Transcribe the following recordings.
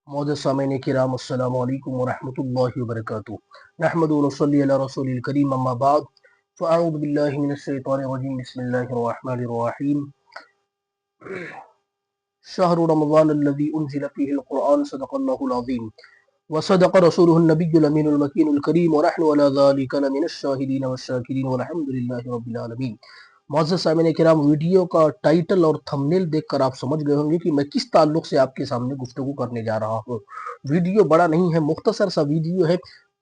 मोअज़्ज़ज़ सामीन किराम अस्सलामु अलैकुम वरहमतुल्लाहि वबरकातुहू नहमदुहु व नसल्ली अला रसूलिल करीम अम्मा बाद फ़अऊज़ु बिल्लाहि मिनश शैतानिर रजीम बिस्मिल्लाहिर रहमानिर रहीम शहरु रमज़ानिल्लज़ी उन्ज़िला फ़ीहिल क़ुरआन सदक़ल्लाहुल अज़ीम व सदक़ रसूलुहुन नबियुल अमीनुल मकीनुल करीम व नहनु अला ज़ालिका लमिनश शाहिदीन वश्शाकिरीन वल्हम्दुलिल्लाहि रब्बिल आलमीन। मुअज़्ज़ज़ सामीन किराम, वीडियो का टाइटल और थंबनेल देखकर आप समझ गए होंगे कि मैं किस ताल्लुक से आपके सामने गुफ्तगू करने जा रहा हूँ। वीडियो बड़ा नहीं है, मुख्तसर सा वीडियो है।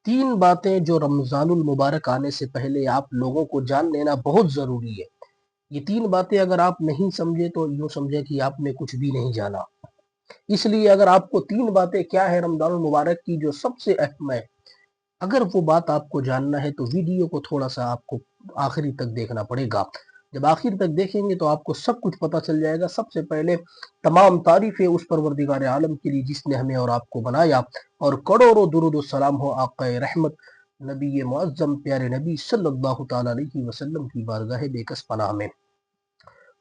3 बातें जो रमज़ानुल मुबारक आने से पहले आप लोगों को जान लेना बहुत ज़रूरी है। ये 3 बातें अगर आप नहीं समझे तो यूँ समझे कि आपने कुछ भी नहीं जाना। इसलिए अगर आपको 3 बातें क्या है रमज़ानुल मुबारक की जो सबसे अहम है, अगर वो बात आपको जानना है तो वीडियो को थोड़ा-सा आपको आखिरी तक देखना पड़ेगा। जब आखिर तक देखेंगे तो आपको सब कुछ पता चल जाएगा। सबसे पहले तमाम तारीफ़ें उस परवरदिगार आलम के लिए जिसने हमें और आपको बनाया, और करोड़ों दुरूद व सलाम हो आक़ाए रहमत नबी मुअज़्ज़म प्यारे नबी सल्लल्लाहु तआला अलैहि वसल्लम की बारगाह बेकस पनाह में।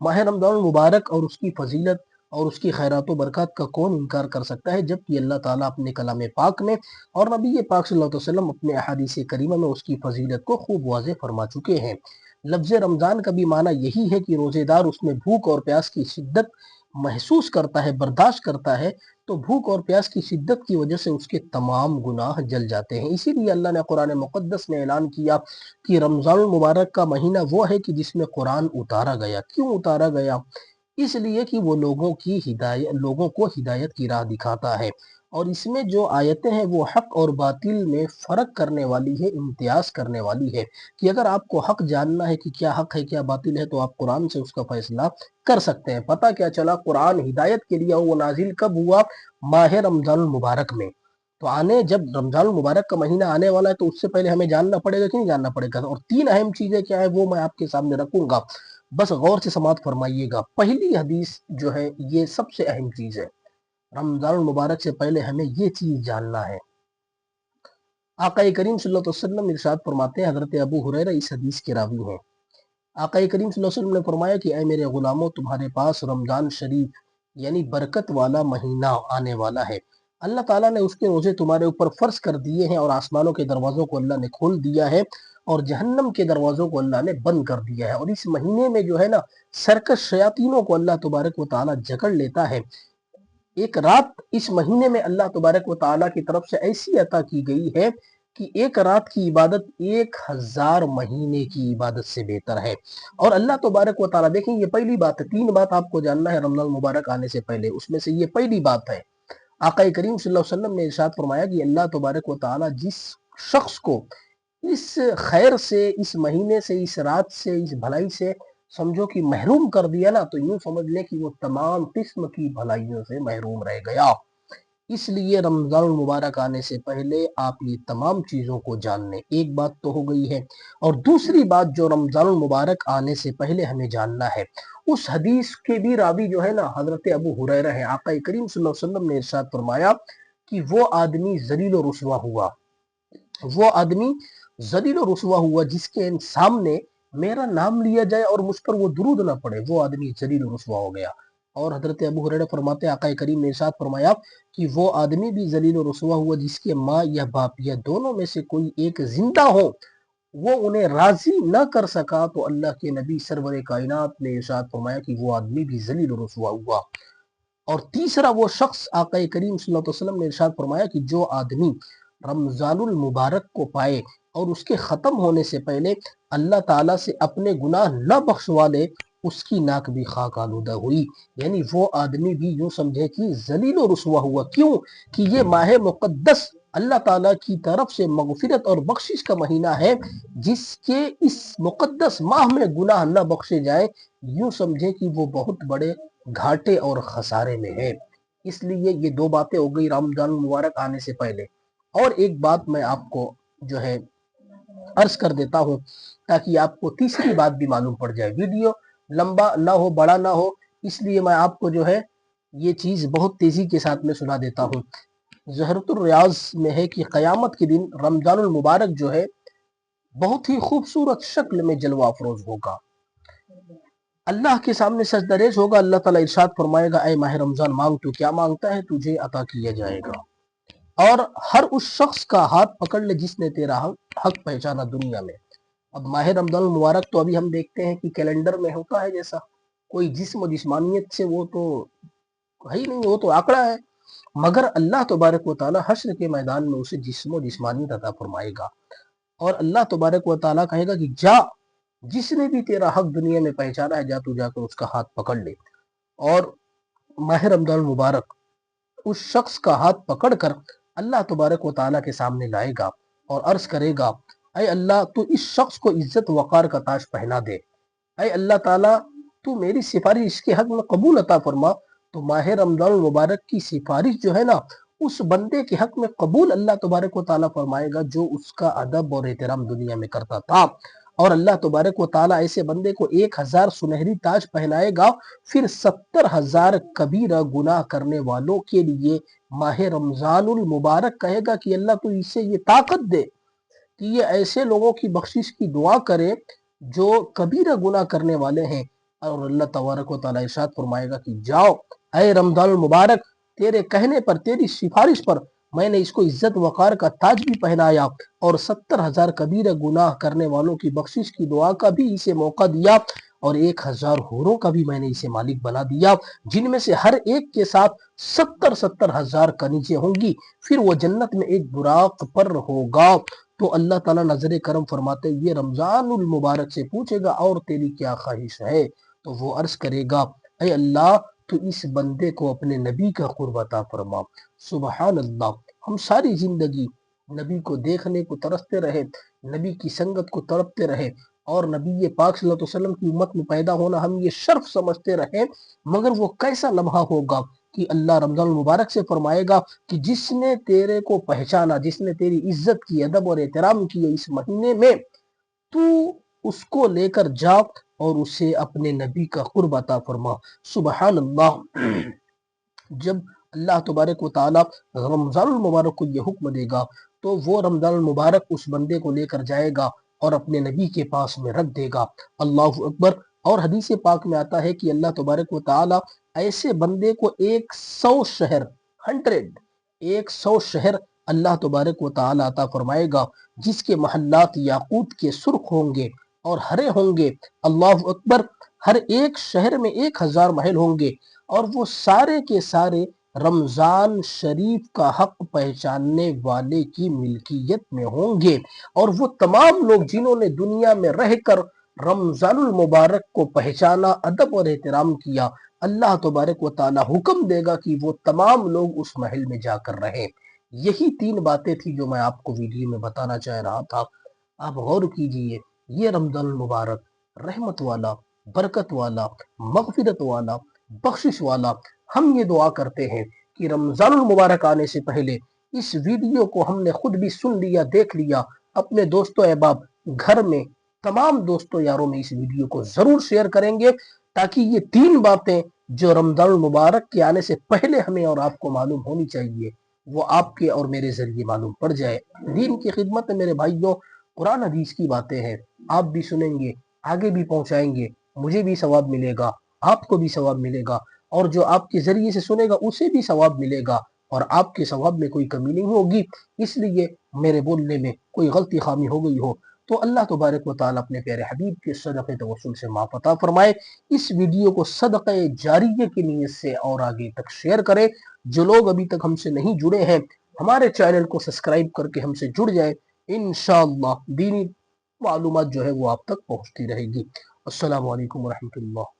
माह रमज़ान मुबारक और उसकी फजीलत और उसकी खैरात व बरकत का कौन इनकार कर सकता है, जबकि अल्लाह ताला अपने कलाम पाक में और नबी पाक सल्लल्लाहु अलैहि वसल्लम अपने अहादीस करीमा में उसकी फजीलत को खूब वाज़ेह फरमा चुके हैं। लफ्ज़ रमज़ान का भी माना यही है कि रोज़ेदार उसमें भूख और प्यास की शिद्दत महसूस करता है, बर्दाश्त करता है, तो भूख और प्यास की शिद्दत की वजह से उसके तमाम गुनाह जल जाते हैं। इसीलिए अल्लाह ने कुरान मुक़द्दस में ऐलान किया कि रमज़ान मुबारक का महीना वो है कि जिसमें कुरान उतारा गया। क्यों उतारा गया? इसलिए कि वो लोगों को हिदायत की राह दिखाता है, और इसमें जो आयतें हैं वो हक और बातिल में फ़र्क करने वाली है, इम्तियाज़ करने वाली है कि अगर आपको हक जानना है कि क्या हक है, क्या बातिल है, तो आप कुरान से उसका फ़ैसला कर सकते हैं। पता क्या चला, कुरान हिदायत के लिए वो नाज़िल कब हुआ? माह रमज़ानुल मुबारक में। तो जब रमज़ानुल मुबारक का महीना आने वाला है तो उससे पहले हमें जानना पड़ेगा कि नहीं जानना पड़ेगा? और 3 अहम चीज़ें क्या है वो मैं आपके सामने रखूँगा, बस गौर से समाअत फरमाइएगा। पहली हदीस जो है ये सबसे अहम चीज़ है। रमज़ानुल मुबारक से पहले हमें ये चीज़ जानना है। आक़ाए करीम सल्लल्लाहु अलैहि वसल्लम इरशाद फरमाते हैं, हज़रत अबू हुरैरा इस हदीस के रावी हैं। आक़ाए करीम सल्लल्लाहु अलैहि वसल्लम ने फरमाया कि ऐ मेरे गुलामों, तुम्हारे पास रमज़ान शरीफ यानी बरकत वाला महीना आने वाला है। अल्लाह ताला ने उसके रोज़े तुम्हारे ऊपर फ़र्ज़ कर दिए हैं, और आसमानों के दरवाज़ों को अल्लाह ने खोल दिया है, और जहन्नम के दरवाज़ों को अल्लाह ने बंद कर दिया है। और इस महीने में जो है ना, सरकश शयातीनों को अल्लाह तबारक व तआला जकड़ लेता है। एक रात इस महीने में अल्लाह तबारक व तआला की तरफ से ऐसी अता की गई है कि एक रात की इबादत 1000 महीने की इबादत से बेहतर है। और अल्लाह तबारक व तआला, देखें ये पहली बात है, 3 बात आपको जानना है रमज़ान मुबारक आने से पहले, उसमें से ये पहली बात है। आक़ाए करीम सल्लल्लाहु अलैहि वसल्लम ने इरशाद फरमाया कि अल्लाह तबारक व तआला जिस शख्स को इस खैर से, इस महीने से, इस रात से, इस भलाई से समझो कि महरूम कर दिया ना, तो यूं समझ लें कि वो तमाम किस्म की भलाइयों से महरूम रह गया। इसलिए रमज़ानुल मुबारक आने से पहले आप ये तमाम चीज़ों को जान लें। एक बात तो हो गई है। और दूसरी बात जो रमज़ानुल मुबारक आने से पहले हमें जानना है, उस हदीस के भी रावी जो है ना हज़रत अबू हुरैरा है। आक़ाए करीम सल्लल्लाहु अलैहि वसल्लम ने इरशाद फरमाया कि वो आदमी ज़लील व रुसवा हुआ, वो आदमी ज़लील व रुसवा हुआ जिसके सामने मेरा नाम लिया जाए और मुझ पर वो दुरूद ना पड़े, वो आदमी ज़लील व रुसवा हो गया। और हज़रत अबू हुरैरा फरमाते हैं, आक़ाए करीम ने इरशाद फरमाया कि वो आदमी भी ज़लील व रुसवा हुआ जिसके माँ या बाप या दोनों में से कोई एक जिंदा हो, वो उन्हें राज़ी न कर सका, तो अल्लाह के नबी सरवर कायनात ने इरशाद फरमाया कि वो आदमी भी ज़लील व रुसवा हुआ। और तीसरा वो शख्स, आक़ाए करीम सल्लल्लाहु अलैहि वसल्लम ने इरशाद फरमाया कि जो आदमी रमज़ानुल मुबारक को पाए और उसके ख़त्म होने से पहले अल्लाह ताला से अपने गुनाह न बख्शवा ले, उसकी नाक भी खाक आलूदा हुई। यानी वो आदमी भी यूं समझे कि ज़लील व रुसवा हुआ। क्यों? कि ये माह मुक़द्दस अल्लाह ताला की तरफ से मग़फ़िरत और बख्शिश का महीना है, जिसके इस मुक़द्दस माह में गुनाह न बख्शे जाए, यूं समझे कि वो बहुत बड़े घाटे और खसारे में है। इसलिए ये 2 बातें हो गई रमज़ान मुबारक आने से पहले। और एक बात मैं आपको जो है अर्ज कर देता हूँ, ताकि आपको तीसरी बात भी मालूम पड़ जाए। वीडियो लंबा ना हो, बड़ा ना हो, इसलिए मैं आपको जो है ये चीज़ बहुत तेज़ी के साथ में सुना देता हूँ। ज़हरतुर रियाज़ में है कि क़यामत के दिन रमज़ानुल मुबारक जो है बहुत ही खूबसूरत शक्ल में जलवा अफरोज़ होगा। اللہ کے سامنے سجدہ ریز ہوگا، اللہ تعالیٰ ارشاد فرمائے گا اے ماہ رمضان مانگ تو کیا مانگتا ہے، تجھے عطا کیا جائے گا۔ اور ہر اس شخص کا ہاتھ پکڑ لے جس نے تیرا حق پہچانا دنیا میں۔ اب ماہ رمضان المبارک تو ابھی ہم دیکھتے ہیں کہ کیلنڈر میں ہوتا ہے جیسا، کوئی جسم و جسمانیت سے وہ تو ہے ہی نہیں، وہ تو آنکڑا ہے، مگر اللہ تبارک و تعالیٰ حشر کے میدان میں اسے جسم و جسمانیت عطا فرمائے گا، اور اللہ تبارک و تعالیٰ کہے گا کہ جا، جس نے بھی تیرا حق دنیا میں پہچانا ہے، جا تو جا کر اس کا ہاتھ پکڑ لے۔ اور ماہ رمضان المبارک اس شخص کا ہاتھ پکڑ کر اللہ تبارک و تعالیٰ کے سامنے لائے گا اور عرض کرے گا اے اللہ تو اس شخص کو عزت وقار کا تاج پہنا دے، اے اللہ تعالیٰ تو میری سفارش اس کے حق میں قبول عطا فرما۔ تو ماہ رمضان المبارک کی سفارش جو ہے نا، اس بندے کے حق میں قبول اللہ تبارک و تعالیٰ فرمائے گا جو اس کا ادب اور احترام دنیا میں کرتا تھا، اور اللہ تبارک و تعالیٰ ایسے بندے کو 1000 سنہری تاج پہنائے گا، پھر 70,000 کبیرہ گناہ کرنے والوں کے لیے ماہ رمضان المبارک کہے گا کہ اللہ تو اسے یہ طاقت دے کہ یہ ایسے لوگوں کی بخشش کی دعا کرے جو کبیرہ گناہ کرنے والے ہیں، اور اللہ تبارک و تعالیٰ ارشاد فرمائے گا کہ جاؤ اے رمضان المبارک، تیرے کہنے پر، تیری سفارش پر میں نے اس کو عزت وقار کا تاج بھی پہنایا، اور 70,000 کبیرہ گناہ کرنے والوں کی بخشش کی دعا کا بھی اسے موقع دیا، اور 1000 حوروں کا بھی میں نے اسے مالک بنا دیا، جن میں سے ہر ایک کے ساتھ 70,000 کنیزیں ہوں گی، پھر وہ جنت میں ایک براق پر ہوگا۔ تو اللہ تعالیٰ نظر کرم فرماتے ہوئے رمضان المبارک سے پوچھے گا اور تیری کیا خواہش ہے؟ تو وہ عرض کرے گا اے اللہ تو اس بندے کو اپنے نبی کا قرب عطا فرما۔ سبحان اللہ، ہم ساری زندگی نبی کو دیکھنے کو ترستے رہے، نبی کی سنگت کو تڑپتے رہے، اور نبی پاک صلی اللہ علیہ وسلم کی امت میں پیدا ہونا ہم یہ شرف سمجھتے رہے، مگر وہ کیسا لمحہ ہوگا کہ اللہ رمضان المبارک سے فرمائے گا کہ جس نے تیرے کو پہچانا، جس نے تیری عزت کی، ادب اور احترام کی اس مہینے میں، تو اس کو لے کر جا اور اسے اپنے نبی کا قرب عطا فرما۔ سبحان اللہ، جب اللہ تبارک و تعالیٰ رمضان المبارک کو یہ حکم دے گا تو وہ رمضان المبارک اس بندے کو لے کر جائے گا اور اپنے نبی کے پاس میں رکھ دے گا۔ اللہ اکبر۔ اور حدیث پاک میں آتا ہے کہ اللہ تبارک و تعالیٰ ایسے بندے کو 100 شہر 100 شہر اللہ تبارک و تعالیٰ عطا فرمائے گا، جس کے محلات یاقوت کے سرخ ہوں گے اور ہرے ہوں گے۔ اللہ اکبر۔ ہر ایک شہر میں 1000 محل ہوں گے، اور وہ سارے کے سارے رمضان شریف کا حق پہچاننے والے کی ملکیت میں ہوں گے، اور وہ تمام لوگ جنہوں نے دنیا میں رہ کر رمضان المبارک کو پہچانا، ادب اور احترام کیا، اللہ تبارک و تعالیٰ حکم دے گا کہ وہ تمام لوگ اس محل میں جا کر رہیں۔ یہی 3 باتیں تھی جو میں آپ کو ویڈیو میں بتانا چاہ رہا تھا۔ آپ غور کیجئے، یہ رمضان المبارک رحمت والا، برکت والا، مغفرت والا، بخشش والا، ہم یہ دعا کرتے ہیں کہ رمضان المبارک آنے سے پہلے اس ویڈیو کو ہم نے خود بھی سن لیا، دیکھ لیا، اپنے دوستوں احباب، گھر میں تمام دوستوں یاروں میں اس ویڈیو کو ضرور شیئر کریں گے، تاکہ یہ 3 باتیں جو رمضان المبارک کے آنے سے پہلے ہمیں اور آپ کو معلوم ہونی چاہیے، وہ آپ کے اور میرے ذریعے معلوم پڑ جائے۔ دین کی خدمت میں میرے بھائیوں، قرآن حدیث کی باتیں ہیں، آپ بھی سنیں گے، آگے بھی پہنچائیں گے، مجھے بھی ثواب ملے گا، آپ کو بھی ثواب ملے گا، اور جو آپ کے ذریعے سے سنے گا اسے بھی ثواب ملے گا، اور آپ کے ثواب میں کوئی کمی نہیں ہوگی۔ اس لیے میرے بولنے میں کوئی غلطی خامی ہو گئی ہو تو اللہ تبارک و تعالیٰ اپنے پیارے حبیب کے صدقے توسل سے معاف عطا فرمائے۔ اس ویڈیو کو صدقہ جاریہ کی نیت سے اور آگے تک شیئر کریں۔ جو لوگ ابھی تک ہم سے نہیں جڑے ہیں، ہمارے چینل کو سبسکرائب کر کے ہم سے جڑ جائیں، انشاءاللہ دینی معلومات جو ہے وہ آپ تک پہنچتی رہے گی۔ السلام علیکم ورحمۃ اللہ۔